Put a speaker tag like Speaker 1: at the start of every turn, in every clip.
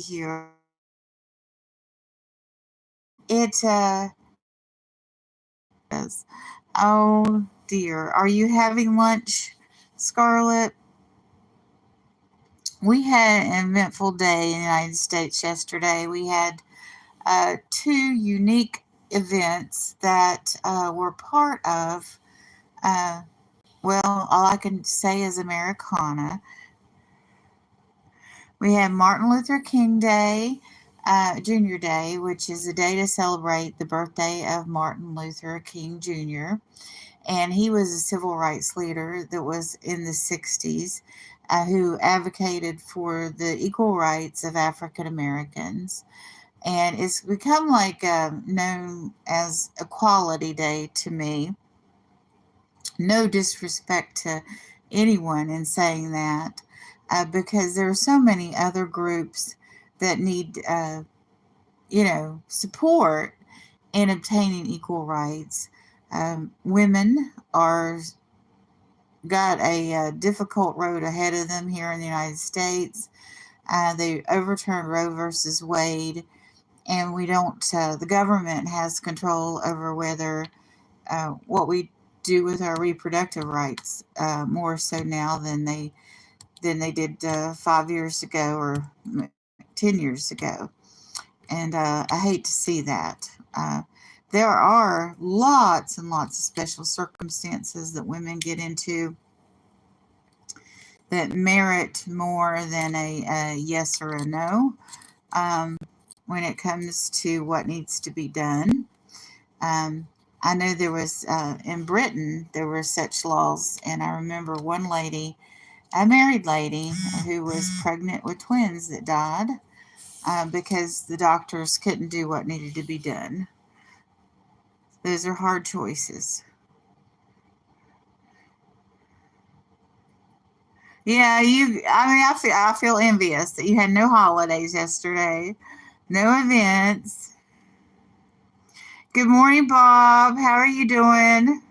Speaker 1: here. It is. Oh dear. Are you having lunch, Scarlett? We had an eventful day in the United States yesterday. We had two unique events that were part of, uh, well, all I can say is Americana. We had Martin Luther King Day, Jr. Day, which is a day to celebrate the birthday of Martin Luther King Jr. And he was a civil rights leader that was in the 60s, who advocated for the equal rights of African Americans. And it's become like known as Equality Day to me. No disrespect to anyone in saying that, because there are so many other groups that need, support in obtaining equal rights. Women are got a difficult road ahead of them here in the United States. They overturned Roe versus Wade, and we don't. The government has control over whether what we do with our reproductive rights, more so now than they did 5 years ago or 10 years ago. And I hate to see that. There are lots and lots of special circumstances that women get into that merit more than a yes or a no, when it comes to what needs to be done. Um, I know there was, in Britain, there were such laws, and I remember one lady, a married lady, who was pregnant with twins that died because the doctors couldn't do what needed to be done. Those are hard choices. Yeah, you. I mean, I feel envious that you had no holidays yesterday, no events. Good morning, Bob. How are you doing?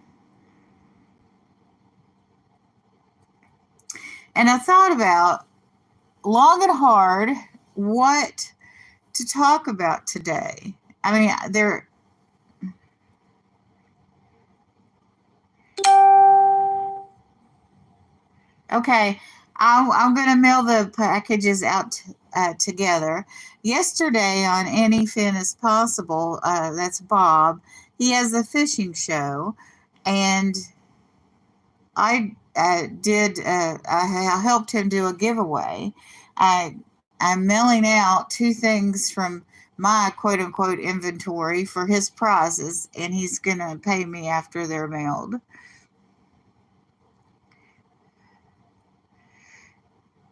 Speaker 1: And I thought about long and hard what to talk about today. I mean, okay. I'm going to mail the packages out together. Yesterday on Anything is Possible, that's Bob. He has a fishing show, and I helped him do a giveaway. I, I'm mailing out two things from my quote unquote inventory for his prizes, and he's going to pay me after they're mailed.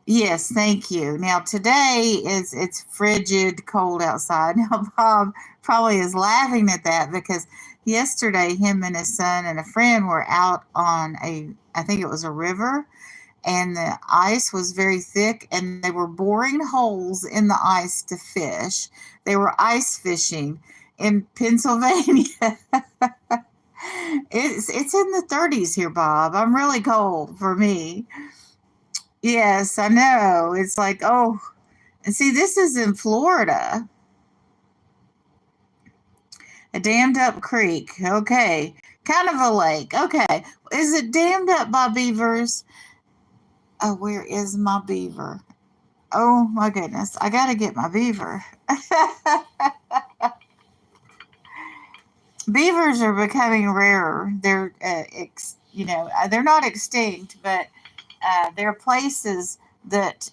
Speaker 1: Yes, thank you. Now today it's frigid cold outside. Now Bob probably is laughing at that because yesterday him and his son and a friend were out on I think it was a river, and the ice was very thick, and they were boring holes in the ice to fish. They were ice fishing in Pennsylvania. It's in the 30s here, Bob. I'm really cold for me. Yes, I know. It's like, oh, and see, this is in Florida, a dammed up creek. Okay. Kind of a lake. Okay. Is it dammed up by beavers? Oh, where is my beaver? Oh my goodness. I got to get my beaver. Beavers are becoming rarer. They're not extinct, but there are places that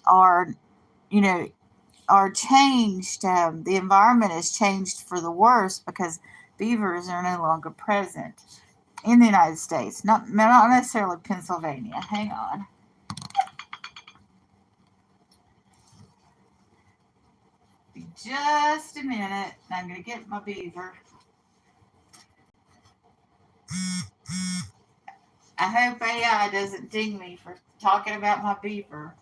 Speaker 1: you know, are changed. The environment has changed for the worse because beavers are no longer present in the United States. Not necessarily Pennsylvania. Hang on. Just a minute. I'm going to get my beaver. I hope AI doesn't ding me for talking about my beaver.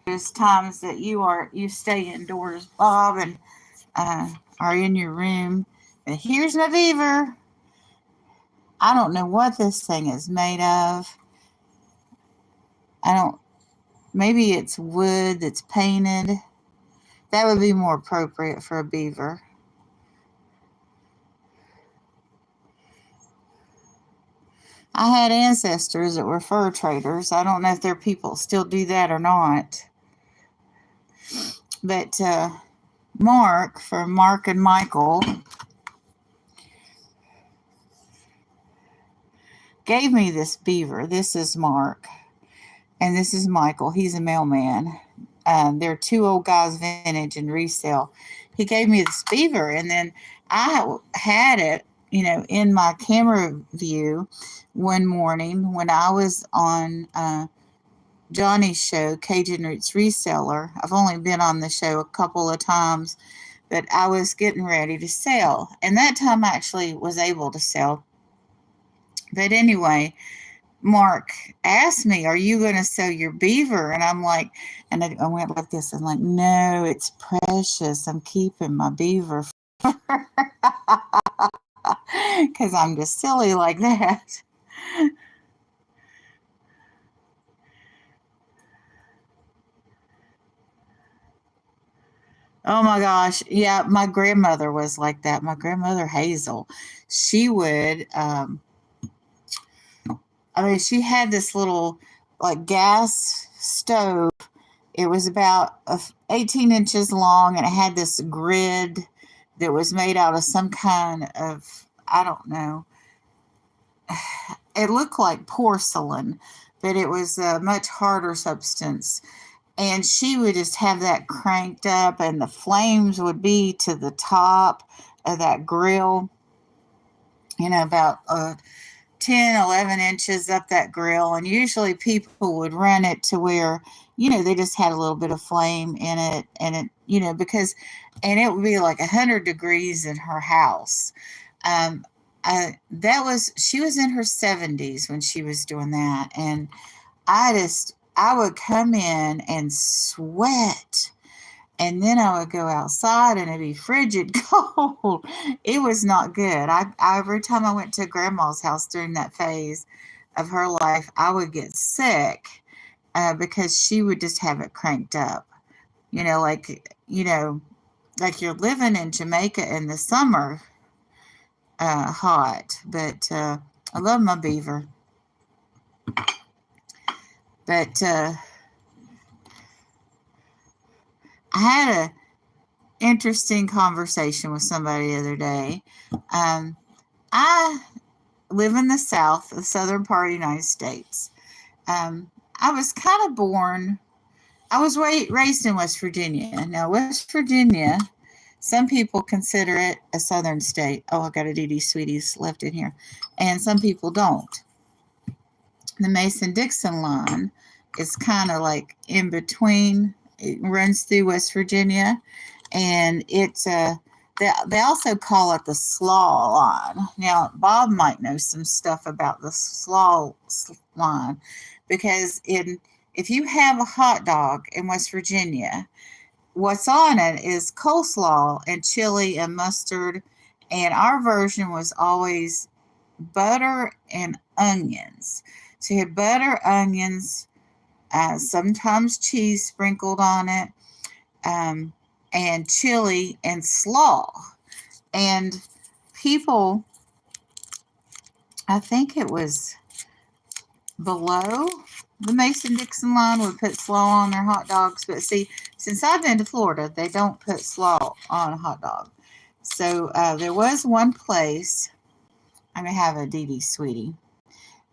Speaker 1: There's times that you stay indoors, Bob, and are in your room And here's my beaver. I don't know what this thing is made of. Maybe it's wood that's painted. That would be more appropriate for a beaver. I had ancestors that were fur traders. I don't know if their people still do that or not. But Mark, from Mark and Michael, gave me this beaver. This is Mark, and this is Michael. He's a mailman. They're two old guys, vintage and resale. He gave me this beaver, and then I had it, in my camera view one morning when I was on Johnny's show, Cajun Roots Reseller. I've only been on the show a couple of times, but I was getting ready to sell. And that time I actually was able to sell. But anyway, Mark asked me, "Are you going to sell your beaver?" And I'm like, and I went like this. I'm like, "No, it's precious. I'm keeping my beaver." Because I'm just silly like that. Oh my gosh. Yeah, my grandmother was like that. My grandmother Hazel, she would, she had this little like gas stove. It was about 18 inches long, and it had this grid that was made out of some kind of, I don't know. It looked like porcelain, but it was a much harder substance. And she would just have that cranked up, and the flames would be to the top of that grill, about 10, 11 inches up that grill. And usually people would run it to where, they just had a little bit of flame in it. And and it would be like 100 degrees in her house. Um, she was in her 70s when she was doing that. And I would come in and sweat, and then I would go outside and it'd be frigid cold. It was not good. Every time I went to grandma's house during that phase of her life, I would get sick because she would just have it cranked up. Like you're living in Jamaica in the summer, hot. But I love my beaver. But I had a interesting conversation with somebody the other day. I live in the southern part of the United States. I was kind of I was raised in West Virginia. Now, West Virginia, some people consider it a southern state. Oh, I got a DD Sweeties left in here. And some people don't. The Mason-Dixon line is kind of like in between. It runs through West Virginia, and it's they also call it the slaw line. Now, Bob might know some stuff about the slaw line, because if you have a hot dog in West Virginia, what's on it is coleslaw and chili and mustard, and our version was always butter and onions. So you had butter, onions, sometimes cheese sprinkled on it, and chili and slaw. And people, I think it was below the Mason-Dixon line, would put slaw on their hot dogs. But see, since I've been to Florida, they don't put slaw on a hot dog. So there was one place. I'm going to have a DD Sweetie.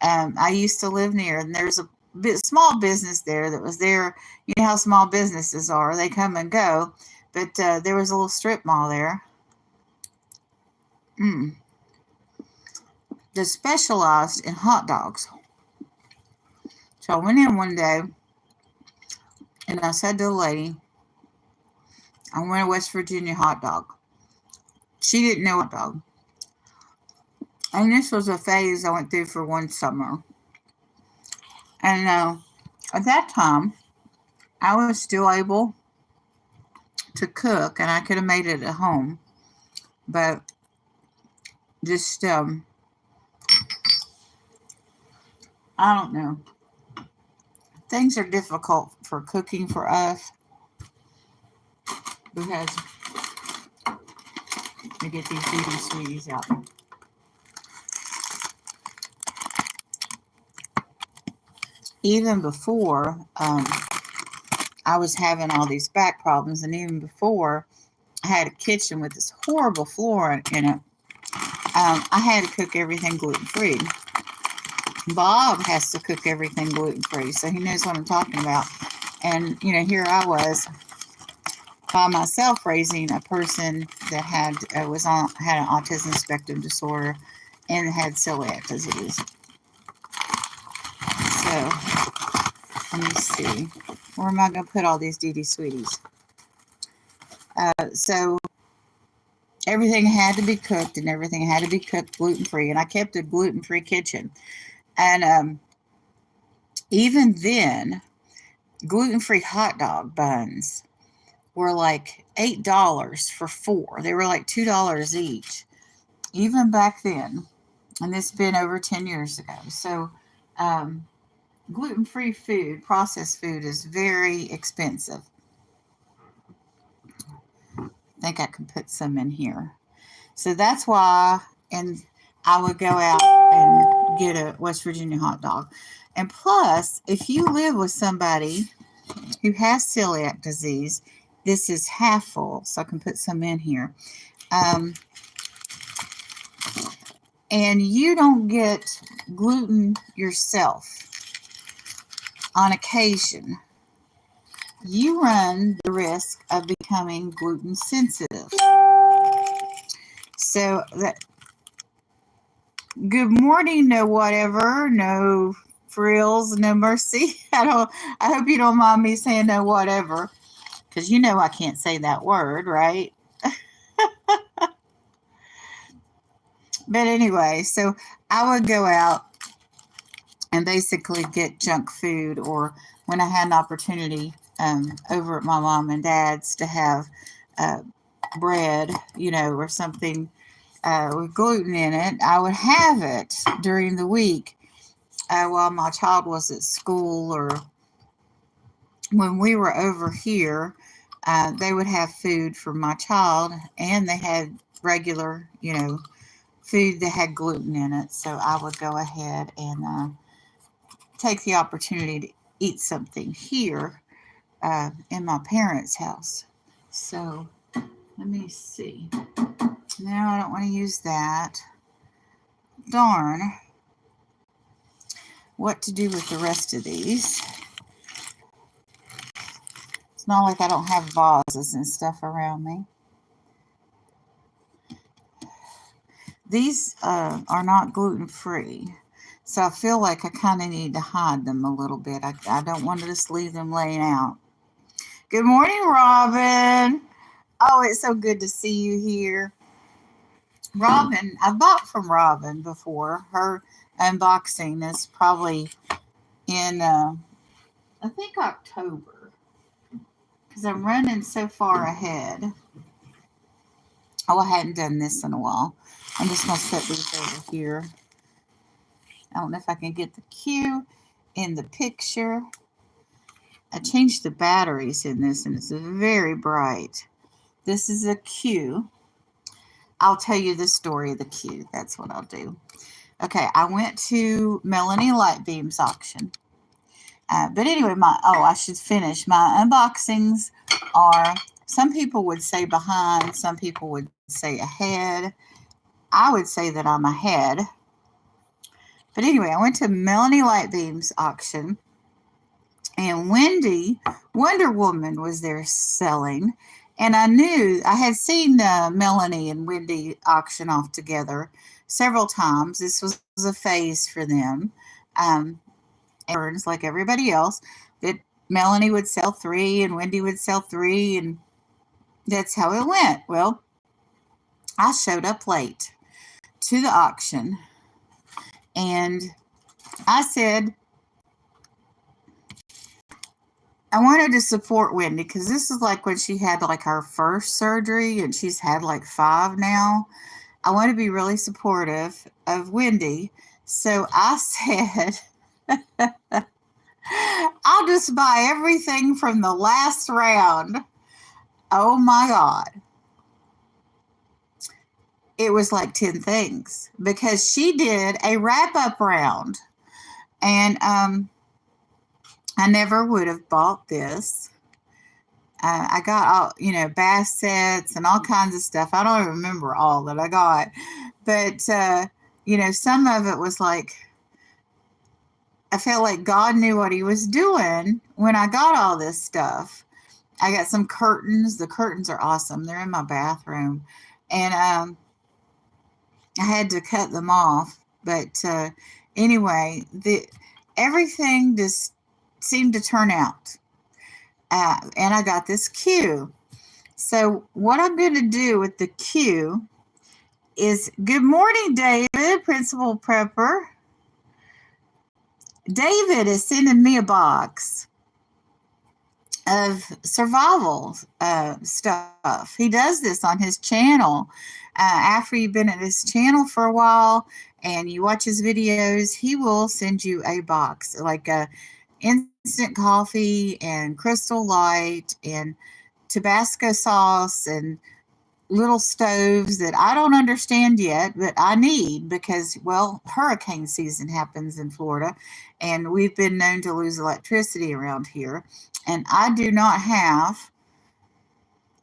Speaker 1: I used to live near, and there's a small business there that was there. You know how small businesses are. They come and go. But there was a little strip mall there that specialized in hot dogs. So I went in one day, and I said to the lady, "I want a West Virginia hot dog." She didn't know hot dog. And this was a phase I went through for one summer. And at that time, I was still able to cook, and I could have made it at home. But just, I don't know. Things are difficult for cooking for us because we get these beauty sweeties out. Even before I was having all these back problems, and even before I had a kitchen with this horrible floor in it, I had to cook everything gluten-free. Bob has to cook everything gluten-free, so he knows what I'm talking about. And, you know, here I was by myself raising a person that had an autism spectrum disorder and had celiac disease. So, let me see. Where am I going to put all these DD Sweeties? So, everything had to be cooked, and everything had to be cooked gluten-free. And I kept a gluten-free kitchen. And even then, gluten-free hot dog buns were like $8 for 4. They were like $2 each, even back then. And this has been over 10 years ago. So gluten-free food, processed food, is very expensive. I think I can put some in here. So that's why, and I would go out and get a West Virginia hot dog. And plus, if you live with somebody who has celiac disease, this is half full, so I can put some in here. And you don't get gluten yourself on occasion, you run the risk of becoming gluten sensitive. So that, good morning, no whatever, no frills, no mercy. I hope you don't mind me saying no whatever, because you know I can't say that word, right? But anyway, so I would go out and basically get junk food, or when I had an opportunity over at my mom and dad's to have bread, you know, or something with gluten in it, I would have it during the week while my child was at school, or when we were over here, they would have food for my child, and they had regular, you know, food that had gluten in it. So I would go ahead and take the opportunity to eat something here in my parents' house. So let me see. No, I don't want to use that. Darn. What to do with the rest of these? It's not like I don't have vases and stuff around me. These are not gluten-free, so I feel like I kind of need to hide them a little bit. I don't want to just leave them laying out. Good morning, Robin. Oh, it's so good to see you here. Robin, I've bought from Robin before. Her unboxing is probably in, I think, October, because I'm running so far ahead. Oh, I hadn't done this in a while. I'm just going to set these over here. I don't know if I can get the Q in the picture. I changed the batteries in this, and it's very bright. This is a Q. I'll tell you the story of the Q. That's what I'll do. Okay, I went to Melanie Lightbeam's auction. But anyway, I should finish. My unboxings are, some people would say behind, some people would say ahead. I would say that I'm ahead. But anyway, I went to Melanie Lightbeam's auction, and Wonder Woman was there selling. And I had seen Melanie and Wendy auction off together several times. This was a phase for them. Like everybody else, that Melanie would sell 3 and Wendy would sell 3, and that's how it went. Well, I showed up late to the auction, and I said I wanted to support Wendy, because this is like when she had like her first surgery, and she's had like 5 now. I want to be really supportive of Wendy. So I said, I'll just buy everything from the last round. Oh my God. It was like 10 things because she did a wrap up round. And I never would have bought this. I got all, bath sets and all kinds of stuff. I don't even remember all that I got. But, some of it was like, I felt like God knew what he was doing when I got all this stuff. I got some curtains. The curtains are awesome. They're in my bathroom. And I had to cut them off. But anyway, everything just seemed to turn out. And I got this cue. So what I'm going to do with the cue is, good morning, David, Principal Prepper. David is sending me a box of survival stuff. He does this on his channel. After you've been at his channel for a while and you watch his videos, he will send you a box, like a instant coffee and Crystal Light and Tabasco sauce and little stoves that I don't understand yet, but I need because, well, hurricane season happens in Florida and we've been known to lose electricity around here. And I do not have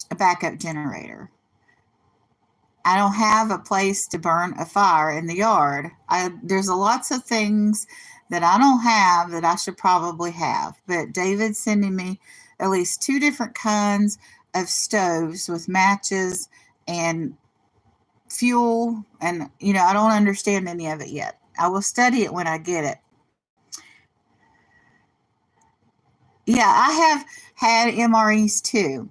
Speaker 1: a backup generator. I don't have a place to burn a fire in the yard. There's lots of things that I don't have that I should probably have. But David's sending me at least 2 different kinds of stoves with matches and fuel. And, I don't understand any of it yet. I will study it when I get it. Yeah, I have had MREs too.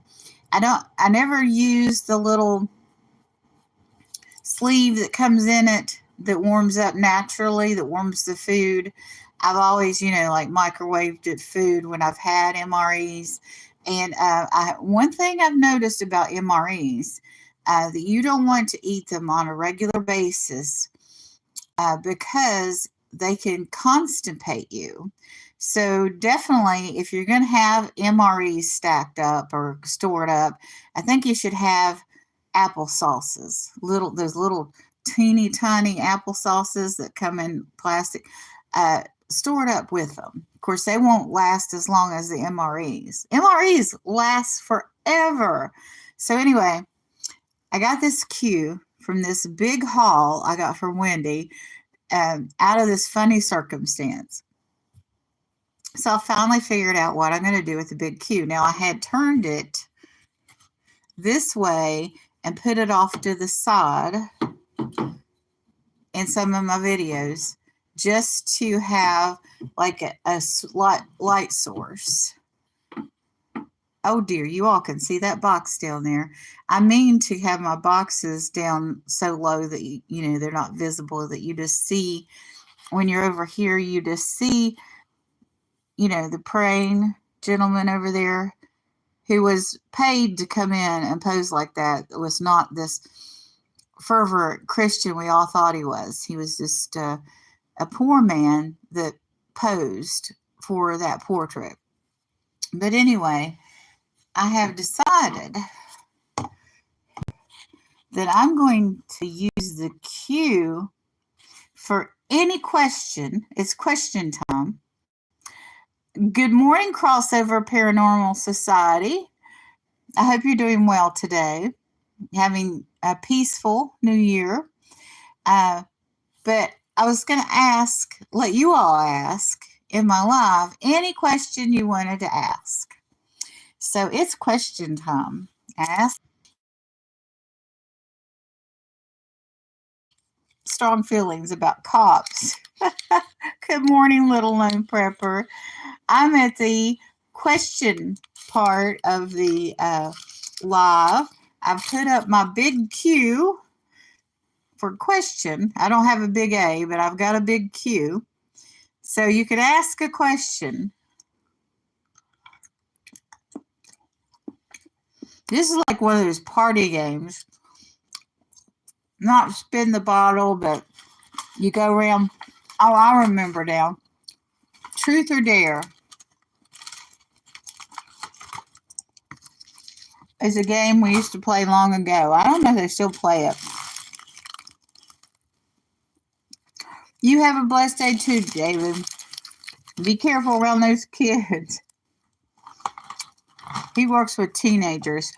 Speaker 1: I never use the little sleeve that comes in it that warms up naturally, that warms the food. I've always, like microwaved it food when I've had MREs. And one thing I've noticed about MREs, that you don't want to eat them on a regular basis because they can constipate you. So definitely, if you're going to have MREs stacked up or stored up, I think you should have apple sauces. Those little teeny tiny apple sauces that come in plastic, stored up with them. Of course, they won't last as long as the MREs. MREs last forever. So anyway, I got this cue from this big haul I got from Wendy out of this funny circumstance. So I finally figured out what I'm going to do with the big cue. Now I had turned it this way and put it off to the side in some of my videos just to have like a light source. Oh dear, you all can see that box down there. I mean to have my boxes down so low that, they're not visible, that you just see, when you're over here, you just see, the praying gentleman over there who was paid to come in and pose like that. It was not this fervent Christian we all thought he was. He was just a poor man that posed for that portrait. But anyway, I have decided that I'm going to use the cue for any question. It's question time. Good morning, Crossover Paranormal Society. I hope you're doing well today, having a peaceful new year. But I was going to let you all ask in my live any question you wanted to ask. So it's question time. Ask. Strong feelings about cops. Good morning, little lone prepper. I'm at the question part of the live. I've put up my big Q for question. I don't have a big A, but I've got a big Q. So you could ask a question. This is like one of those party games. not spin the bottle, but you go around. Oh, I remember now. Truth or Dare is a game we used to play long ago. I don't know if they still play it. You have a blessed day too, David. Be careful around those kids. He works with teenagers.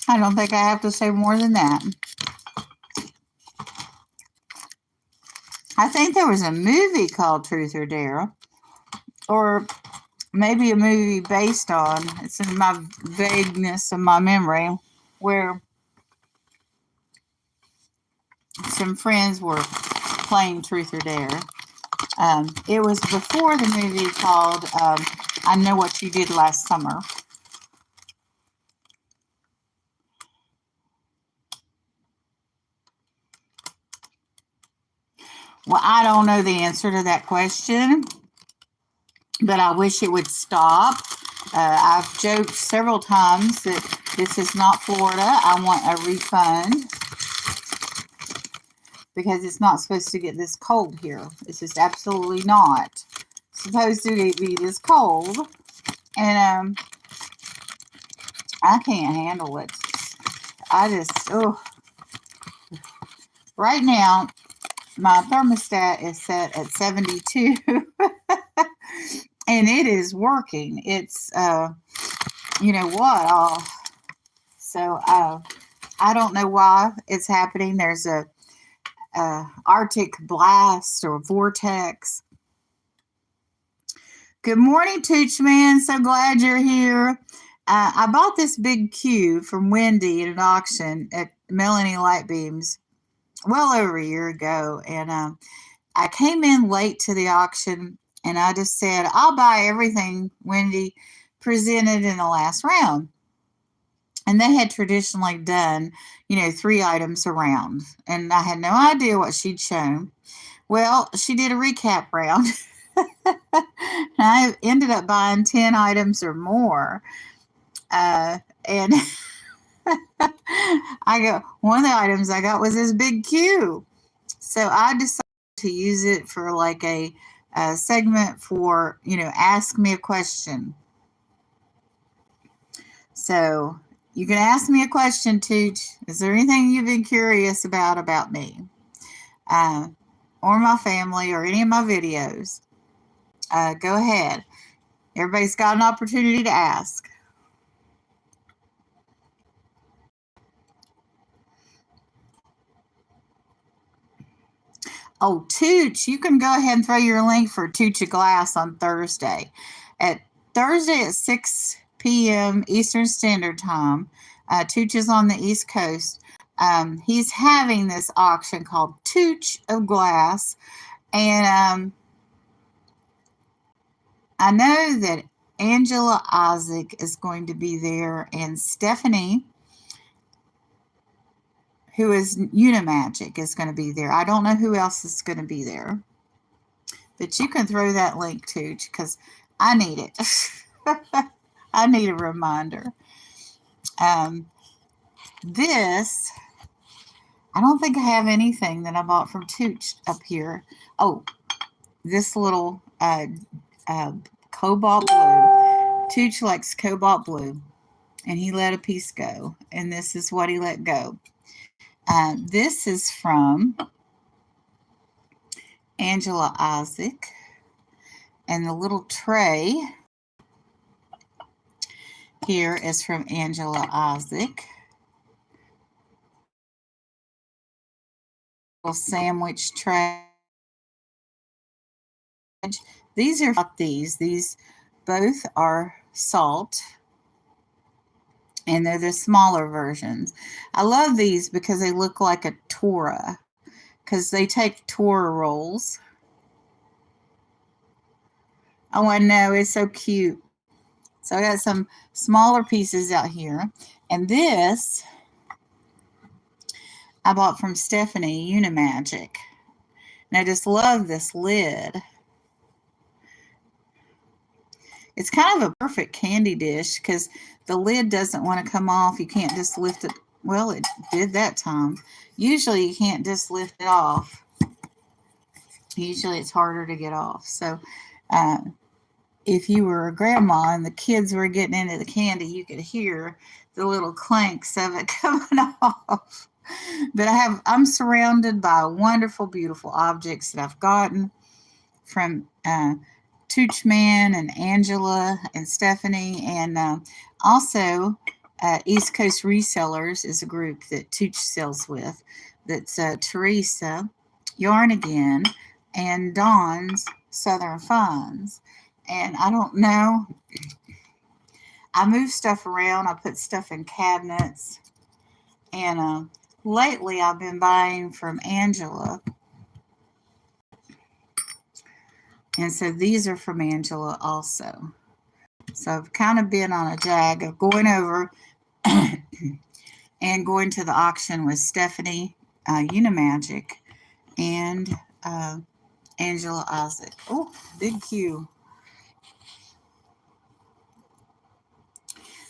Speaker 1: I don't think I have to say more than that. I think there was a movie called Truth or Dare, or maybe a movie based on, it's in my vagueness of my memory, where some friends were playing Truth or Dare. It was before the movie called I Know What You Did Last Summer. Well, I don't know the answer to that question, but I wish it would stop. I've joked several times that this is not Florida. I want a refund because it's not supposed to get this cold here. It's just absolutely not supposed to be this cold. And I can't handle it. Right now, my thermostat is set at 72 and it is working. It's, you know what? I don't know why it's happening. There's a Arctic blast or vortex. Good morning, Tooch Man. So glad you're here. I bought this big cube from Wendy at an auction at Melanie Light Beams well over a year ago. And I came in late to the auction and I just said, I'll buy everything Wendy presented in the last round. And they had traditionally done, 3 items a round. And I had no idea what she'd shown. Well, she did a recap round. I ended up buying 10 items or more. And one of the items I got was this big cube. So I decided to use it for like a segment for, ask me a question. So you can ask me a question, Tooch. Is there anything you've been curious about me? Or my family or any of my videos? Go ahead. Everybody's got an opportunity to ask. Oh, Tooch, you can go ahead and throw your link for Tooch a Glass on Thursday. At 6 p.m. Eastern Standard Time. Tooch is on the East Coast. He's having this auction called Tooch of Glass. And I know that AngelaCLC is going to be there, and Stephanie, who is Unimagic, is going to be there. I don't know who else is going to be there. But you can throw that link to, because I need it. I need a reminder. This, I don't think I have anything that I bought from Tooch up here. Oh, this little cobalt blue. Tooch likes cobalt blue. And he let a piece go. And this is what he let go. This is from AngelaCLC. And the little tray here is from AngelaCLC. Little sandwich tray. These are not these. These both are salt. And they're the smaller versions. I love these because they look like a Tora. Because they take Tora rolls. Oh, I know. It's so cute. So I got some smaller pieces out here. And this I bought from Stephanie, Unimagic. And I just love this lid. It's kind of a perfect candy dish because the lid doesn't want to come off. You can't just lift it. Well, it did that time. Usually you can't just lift it off. Usually it's harder to get off. So uh, if you were a grandma and the kids were getting into the candy, you could hear the little clanks of it coming off. But I'm surrounded by wonderful, beautiful objects that I've gotten from Tooch Man and Angela and Stephanie, and also East Coast Resellers is a group that Tooch sells with. That's Teresa, Yarn Again, and Dawn's Southern Finds. And I don't know, I move stuff around, I put stuff in cabinets, and lately I've been buying from Angela. And so these are from Angela also. So I've kind of been on a jag of going over and going to the auction with Stephanie Unimagic and Angela Isaac. Oh, big Q.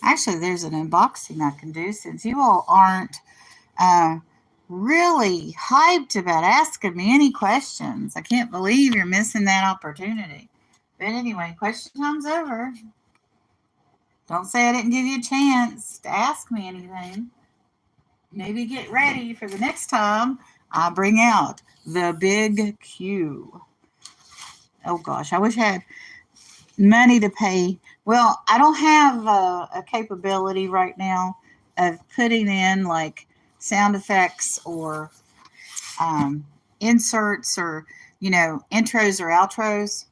Speaker 1: Actually, there's an unboxing I can do since you all aren't really hyped about asking me any questions. I can't believe you're missing that opportunity. But anyway, question time's over. Don't say I didn't give you a chance to ask me anything. Maybe get ready for the next time I bring out the big Q. Oh gosh, I wish I had money to pay. Well, I don't have a capability right now of putting in like sound effects or inserts or, intros or outros.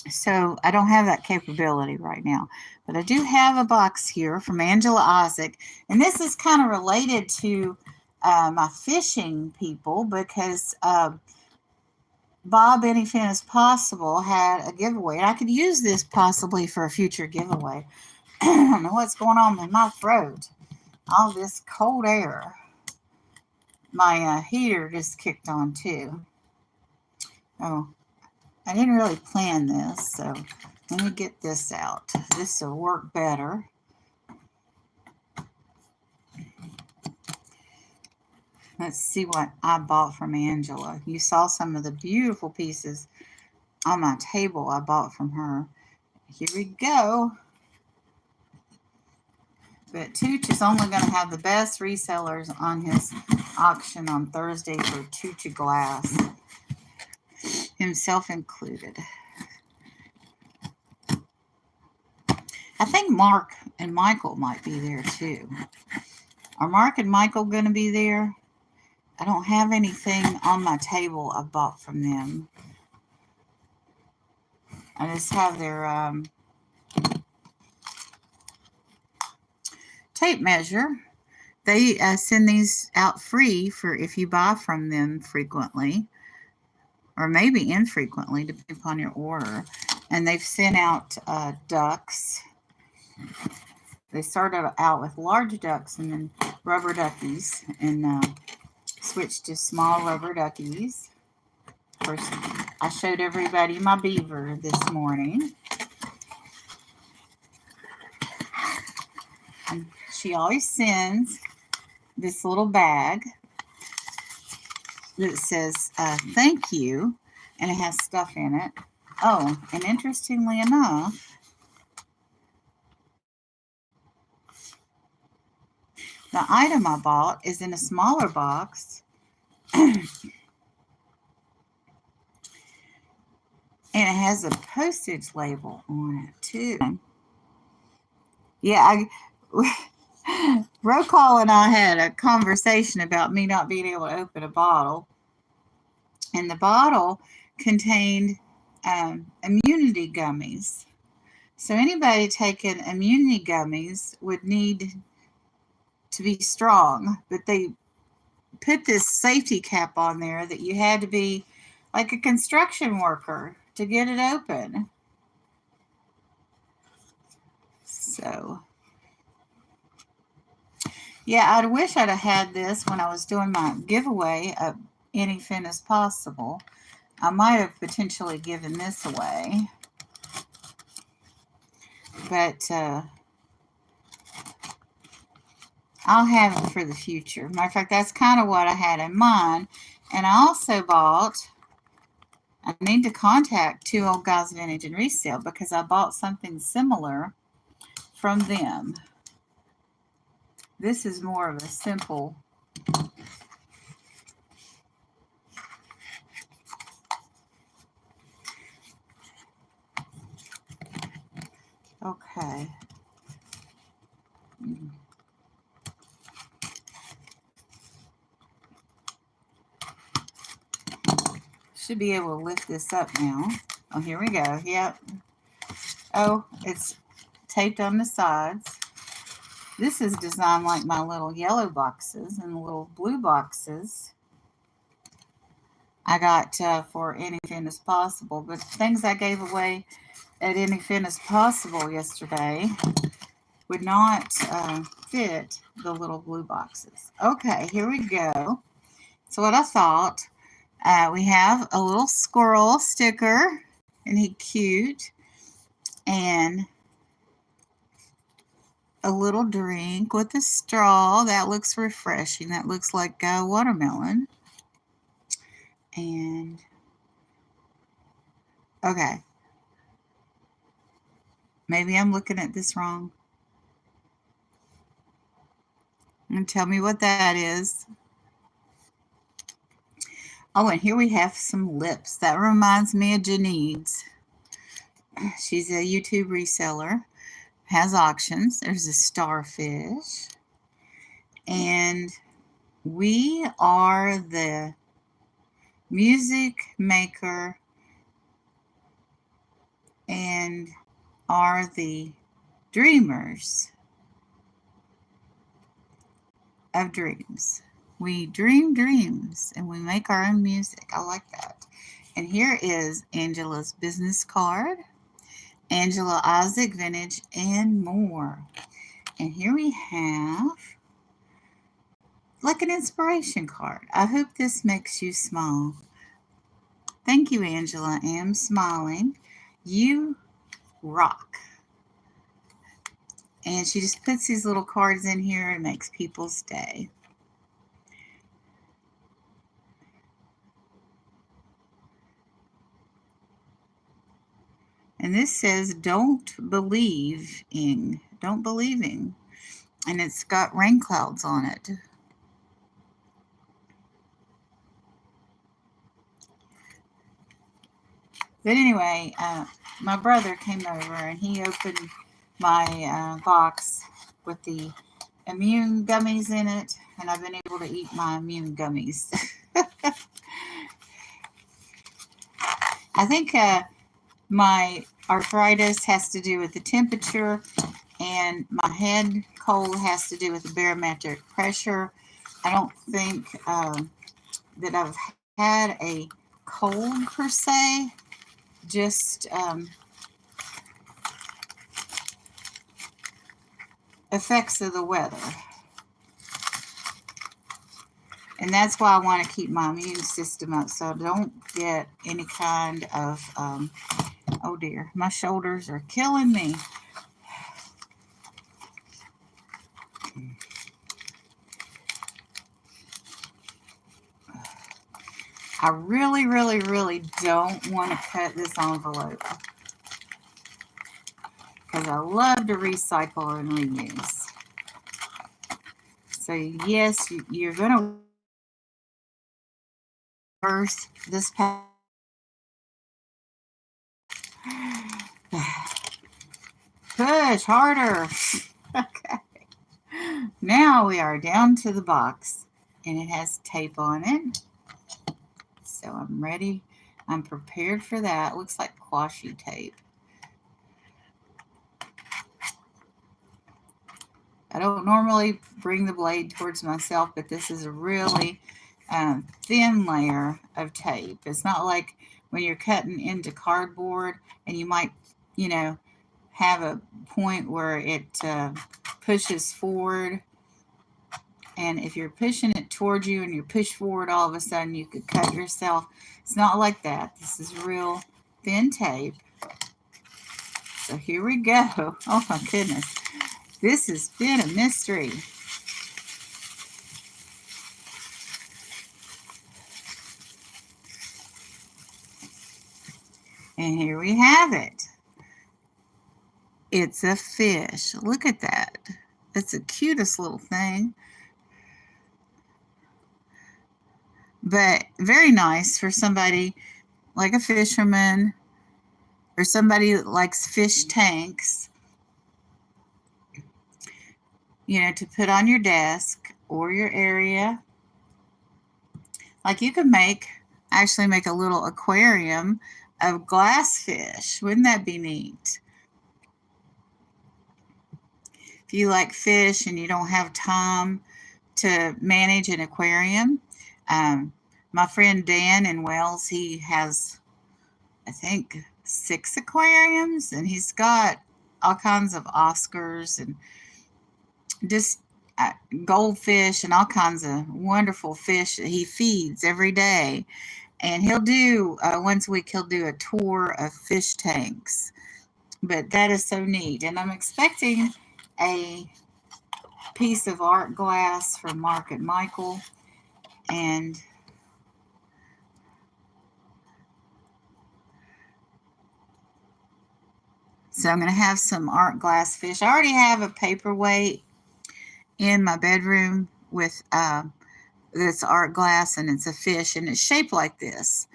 Speaker 1: So I don't have that capability right now. But I do have a box here from Angela Isaac. And this is kind of related to my fishing people because Bob Anything Is Possible had a giveaway. And I could use this possibly for a future giveaway. I don't know what's going on in my throat. All this cold air. My heater just kicked on too. Oh, I didn't really plan this, so let me get this out. This will work better. Let's see what I bought from Angela. You saw some of the beautiful pieces on my table I bought from her. Here we go. But Tooch is only going to have the best resellers on his auction on Thursday for Tooch Glass, himself included. I think Mark and Michael might be there too. Are Mark and Michael going to be there? I don't have anything on my table I bought from them. I just have their tape measure. They send these out free for if you buy from them frequently, or maybe infrequently, depending upon your order. And they've sent out ducks. They started out with large ducks and then rubber duckies, and switched to small rubber duckies. Of course, I showed everybody my beaver this morning. And she always sends this little bag that says thank you, and it has stuff in it. Oh, and interestingly enough, the item I bought is in a smaller box, and it has a postage label on it too. Yeah, Rocall and I had a conversation about me not being able to open a bottle, and the bottle contained immunity gummies. So anybody taking immunity gummies would need to be strong, but they put this safety cap on there that you had to be like a construction worker to get it open. So yeah, I wish I'd have had this when I was doing my giveaway of Anything Is Possible. I might have potentially given this away. but I'll have it for the future. Matter of fact, that's kind of what I had in mind. And I also bought, I need to contact Two Old Guys Vintage and Resale because I bought something similar from them. This is more of a simple. Okay. Should be able to lift this up now. Oh, here we go. Yep. Oh, it's taped on the sides. This is designed like my little yellow boxes and the little blue boxes I got for Anything Is Possible. But things I gave away at Anything Is Possible yesterday would not fit the little blue boxes. Okay, here we go. So what I thought, we have a little squirrel sticker, and he's cute, and a little drink with a straw. That looks refreshing. That looks like watermelon. And, okay. Maybe I'm looking at this wrong. And tell me what that is. Oh, and here we have some lips. That reminds me of Janine's. She's a YouTube reseller. Has auctions. There's a starfish. And we are the music maker and are the dreamers of dreams. We dream dreams and we make our own music. I like that. And here is Angela's business card, Angela Isaac Vintage, and more. And here we have like an inspiration card. I hope this makes you smile. Thank you, Angela. I am smiling. You rock. And she just puts these little cards in here and makes people stay. And this says, don't believing. Don't believing. And it's got rain clouds on it. But anyway, my brother came over and he opened my box with the immune gummies in it. And I've been able to eat my immune gummies. I think my arthritis has to do with the temperature, and my head cold has to do with the barometric pressure. I don't think that I've had a cold per se, just effects of the weather. And that's why I want to keep my immune system up so I don't get any kind of, oh dear, my shoulders are killing me. I really, really, really don't want to cut this envelope because I love to recycle and reuse. So yes, you're going to reverse this pack. Push harder. Okay. Now we are down to the box, and it has tape on it. So I'm ready. I'm prepared for that. It looks like washi tape. I don't normally bring the blade towards myself, but this is a really thin layer of tape. It's not like when you're cutting into cardboard and you might, you know, have a point where it pushes forward. And if you're pushing it towards you and you push forward, all of a sudden you could cut yourself. It's not like that. This is real thin tape. So So here we go. Oh my goodness. This has been a mystery. And here we have it. It's a fish. Look at that. It's the cutest little thing. But very nice for somebody like a fisherman or somebody that likes fish tanks, you know, to put on your desk or your area. Like you could actually make a little aquarium of glass fish. Wouldn't that be neat? If you like fish and you don't have time to manage an aquarium, my friend Dan in Wales, he has, I think, 6 aquariums, and he's got all kinds of Oscars and just goldfish and all kinds of wonderful fish that he feeds every day. And he'll do, once a week, he'll do a tour of fish tanks. But that is so neat. And I'm expecting a piece of art glass from Mark and Michael. And so I'm going to have some art glass fish. I already have a paperweight in my bedroom with this art glass, and it's a fish, and it's shaped like this.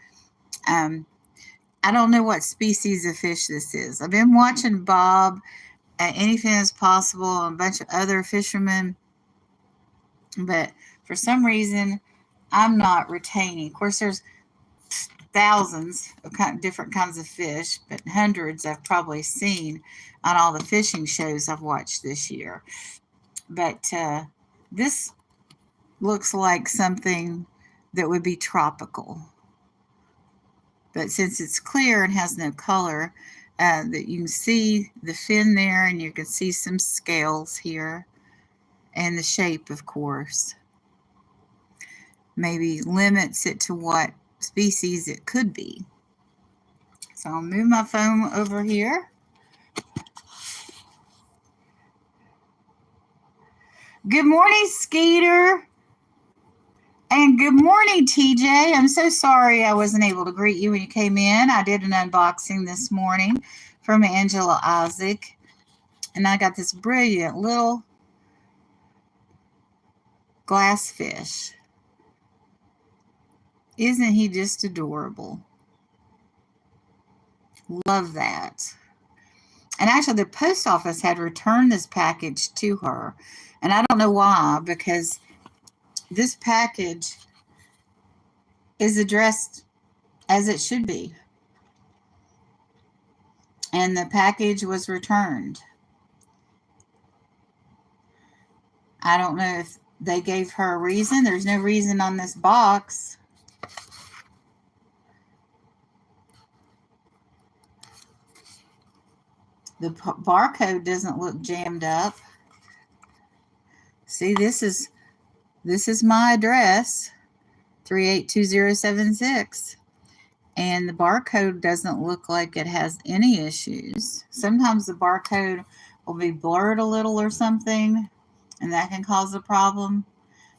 Speaker 1: I don't know what species of fish this is. I've been watching Bob at Anything Is Possible and a bunch of other fishermen, but for some reason, I'm not retaining. Of course, there's thousands of different kinds of fish, but hundreds I've probably seen on all the fishing shows I've watched this year. But this looks like something that would be tropical. But since it's clear and has no color, that you can see the fin there, and you can see some scales here, and the shape, of course, maybe limits it to what species it could be. So I'll move my phone over here. Good morning, Skeeter. And good morning, TJ. I'm so sorry I wasn't able to greet you when you came in. I did an unboxing this morning from AngelaCLC. And I got this brilliant little glass fish. Isn't he just adorable? Love that. And actually, the post office had returned this package to her. And I don't know why, because this package is addressed as it should be. And the package was returned. I don't know if they gave her a reason. There's no reason on this box. The barcode doesn't look jammed up. See, this is my address, 382076. And the barcode doesn't look like it has any issues. Sometimes the barcode will be blurred a little or something, and that can cause a problem.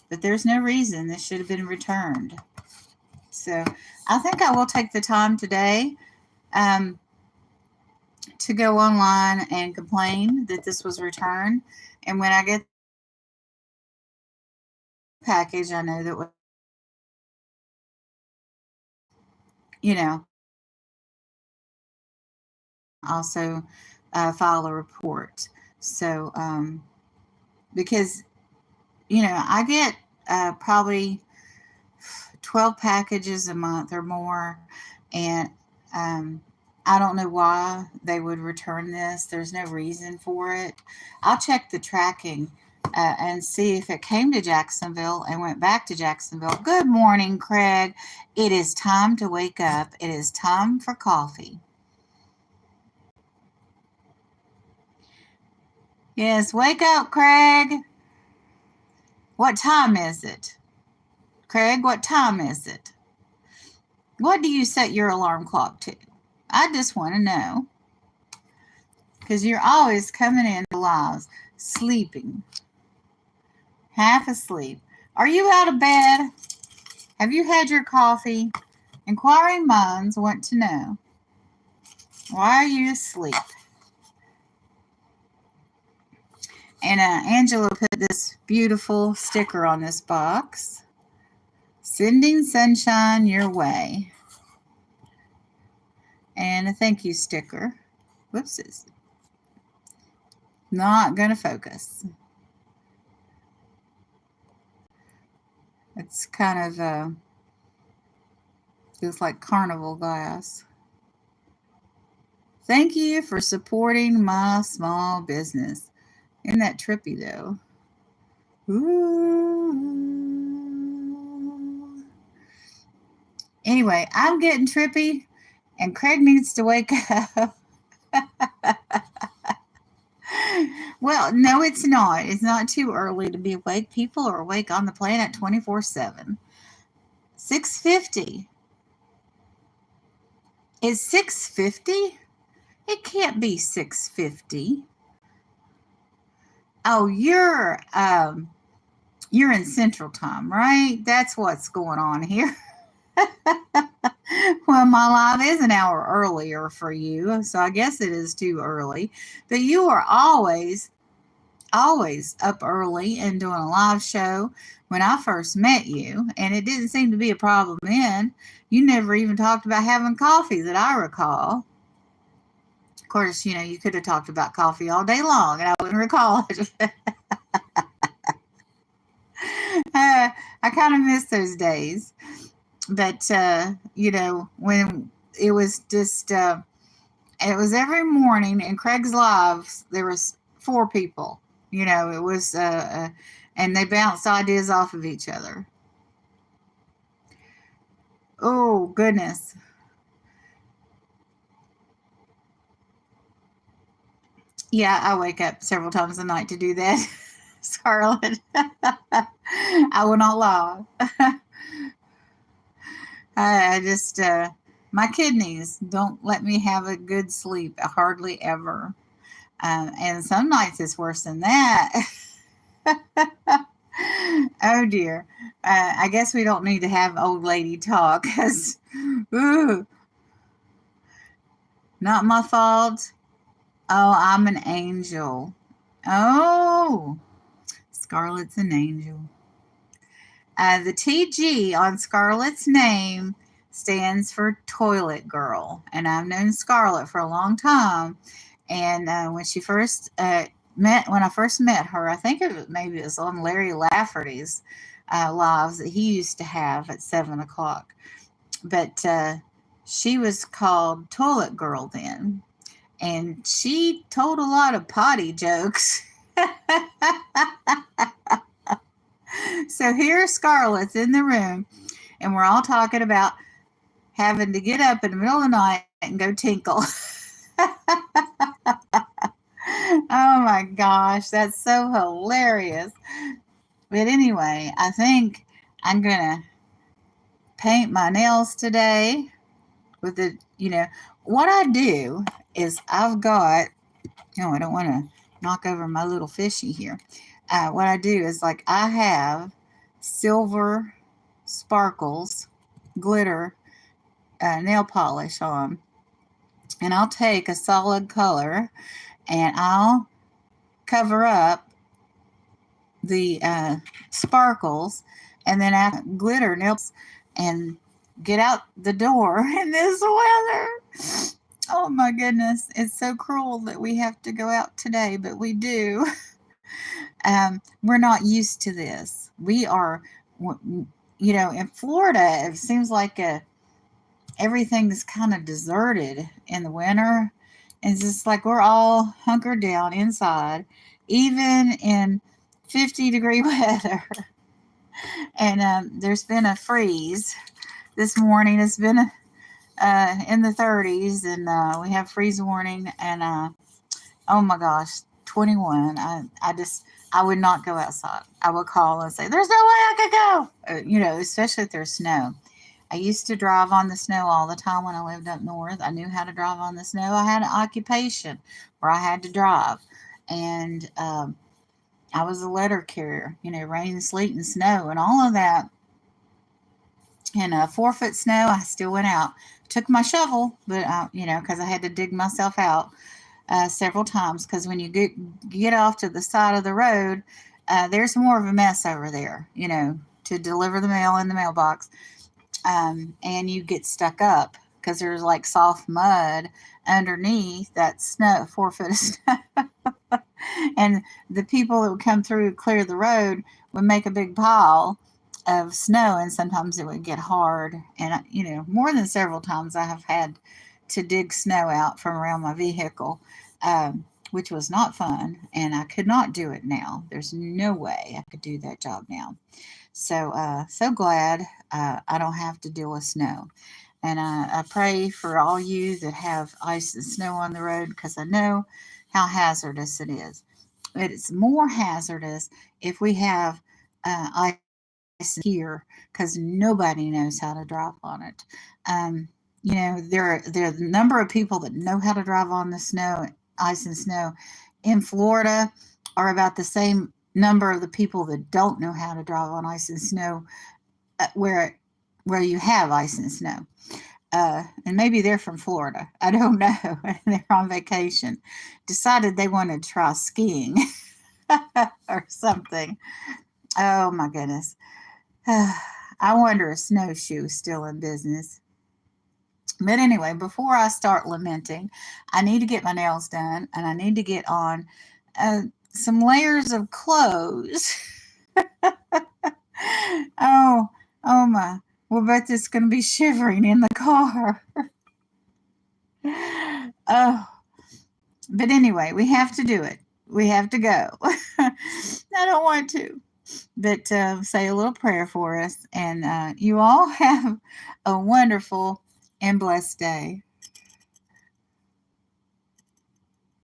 Speaker 1: But there's no reason this should have been returned. So I think I will take the time today to go online and complain that this was returned. And when I get the package, I know that, you know, also file a report. So, because, you know, I get probably 12 packages a month or more, and I don't know why they would return this. There's no reason for it. I'll check the tracking and see if it came to Jacksonville and went back to Jacksonville. Good morning, Craig. It is time to wake up. It is time for coffee. Yes, wake up, Craig. What time is it? Craig, what time is it? What do you set your alarm clock to? I just want to know. because you're always coming into lives sleeping, half asleep. Are you out of bed? Have you had your coffee? Inquiring minds want to know, why are you asleep? And Angela put this beautiful sticker on this box. Sending sunshine your way. And a thank you sticker. Whoops, it's not going to focus. It's kind of looks like carnival glass. Thank you for supporting my small business. Isn't that trippy though? Ooh. Anyway, I'm getting trippy and Craig needs to wake up. Well, no, it's not. It's not too early to be awake. People are awake on the planet 24/7. 6:50. Is 6:50? It can't be 6:50. Oh, you're in Central Time, right? That's what's going on here. Well, my live is an hour earlier for you, so I guess it is too early. But you are always up early and doing a live show. When I first met you, and it didn't seem to be a problem then, you never even talked about having coffee that I recall. Of course, you could have talked about coffee all day long, and I wouldn't recall it. I kind of miss those days. But, when it was just, it was every morning in Craig's Lives, there was 4 people, it was, and they bounced ideas off of each other. Oh, goodness. Yeah, I wake up several times a night to do that, Scarlett. I will not lie. I just, my kidneys don't let me have a good sleep, hardly ever. And some nights it's worse than that. Oh dear. I guess we don't need to have old lady talk, because, ooh, not my fault. Oh, I'm an angel. Oh, Scarlett's an angel. The TG on Scarlett's name stands for Toilet Girl, and I've known Scarlett for a long time. And when she first when I first met her, I think maybe it was on Larry Lafferty's lives that he used to have at 7:00. But she was called Toilet Girl then, and she told a lot of potty jokes. So here's Scarlett's in the room, and we're all talking about having to get up in the middle of the night and go tinkle. Oh my gosh, that's so hilarious. But anyway, I think I'm going to paint my nails today with the, what I do is I've got, I don't want to knock over my little fishy here. What I do is I have silver sparkles, glitter, nail polish on, and I'll take a solid color and I'll cover up the sparkles, and then I glitter nails and get out the door in this weather. Oh my goodness, it's so cruel that we have to go out today, but we do. We're not used to this. We are, in Florida, it seems like everything's kind of deserted in the winter. It's just like we're all hunkered down inside, even in 50-degree weather. And there's been a freeze this morning. It's been in the 30s, and we have freeze warning. And oh my gosh, 21. I would not go outside. I would call and say, "There's no way I could go." Especially if there's snow. I used to drive on the snow all the time when I lived up north. I knew how to drive on the snow. I had an occupation where I had to drive. And I was a letter carrier, rain, sleet, and snow, and all of that. In 4 foot snow, I still went out. Took my shovel, but because I had to dig myself out several times. Because when you get off to the side of the road, there's more of a mess over there. To deliver the mail in the mailbox, and you get stuck up because there's like soft mud underneath that snow, 4 foot of snow. And the people that would come through clear the road would make a big pile of snow, and sometimes it would get hard. And more than several times I have had to dig snow out from around my vehicle, which was not fun, and I could not do it now. There's no way I could do that job now. So glad I don't have to deal with snow. And I pray for all you that have ice and snow on the road, because I know how hazardous it is. It's more hazardous if we have ice here, because nobody knows how to drive on it. Um, there are the number of people that know how to drive on the snow, ice and snow in Florida, are about the same number of the people that don't know how to drive on ice and snow where you have ice and snow. And maybe they're from Florida. I don't know. They're on vacation. Decided they wanted to try skiing or something. Oh my goodness. I wonder if snowshoe is still in business. But anyway, before I start lamenting, I need to get my nails done, and I need to get on some layers of clothes. oh, oh my. We'll bet it's going to be shivering in the car. Oh, but anyway, we have to do it. We have to go. I don't want to, but say a little prayer for us. And you all have a wonderful and blessed day.